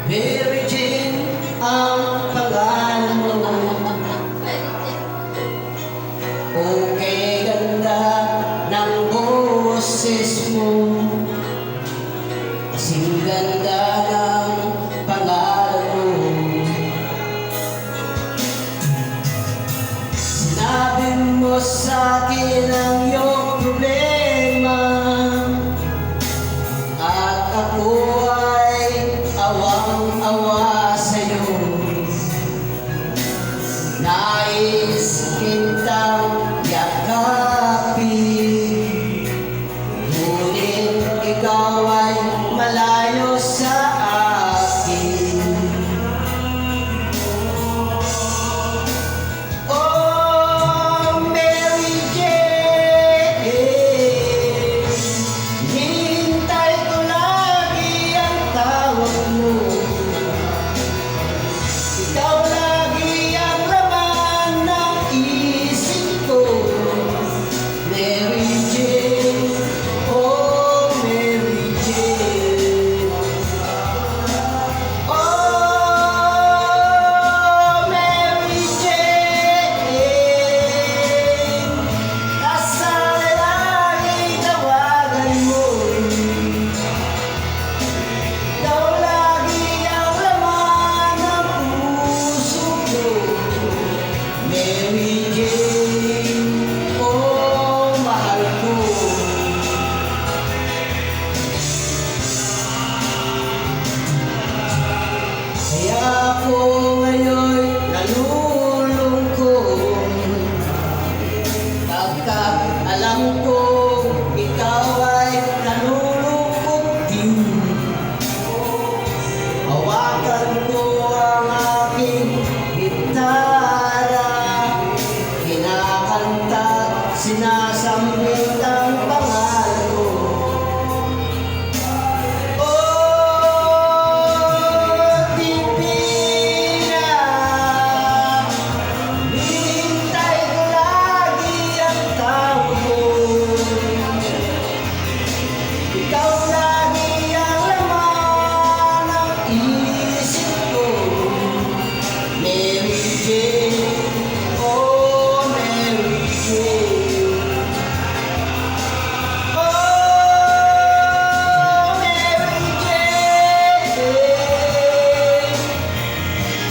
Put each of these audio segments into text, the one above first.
Mary Jane ang pangalan mo. Okay, ganda ng boses mo. Kasing ganda ng pangalan mo. Sinabi mo sa akin ang iyong problema, at ako ay awang-awa sa'yo. Nais kitang yakapin, ngunit ikaw ay malayo sa akin. Oh, Mary Jane, hintay ko lagi ang tawag mo. Ikaw lagi ang laman ng isip ko. Mary Jane, oh Mary Jane. Oh Mary Jane, nasa lalaki tawagan mo. Ikaw lagi ang laman ng puso ko. Mary Jane, oh mahal ko. Kaya ako ngayon nalulungkot, pagkat alam ko ikaw ay nalulungkot din. Hawakan ko ang aking gitara, kinakanta, sinasambit ang pangalan mo. Oh, Tipina, hinihintay ko lagi ang tawag mo. Ikaw lagi ang laman ng isip ko. Mary Jane, oh Mary Jane. Oh Mary Jane,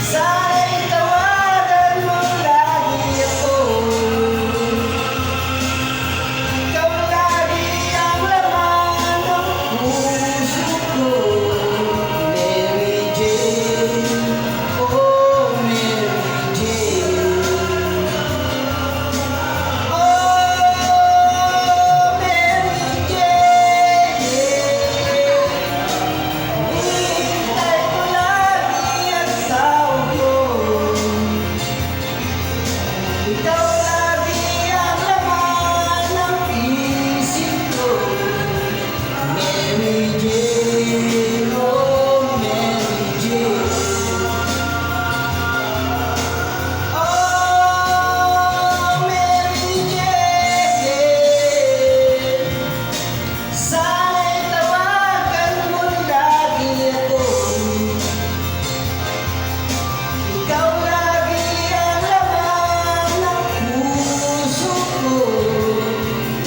sana'y tawagan mo lagi ako. Ikaw lagi ang laman ng puso ko. Mary Jane, oh Mary Jane. Oh Mary Jane, hinihintay ko lagi ang tawag mo. Ikaw lagi ang laman ng isip ko. Mary Jane, oh Mary Jane. Oh Mary Jane, sana'y tawagan mo lagi ako. Ikaw lagi ang laman ng puso ko.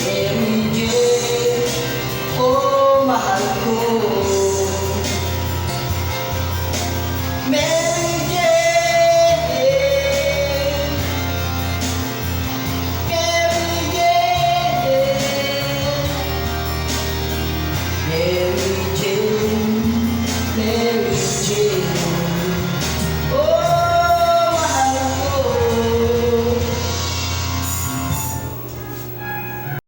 Mary Jane, oh mahal ko. Mary Jane, Mary Jane, Mary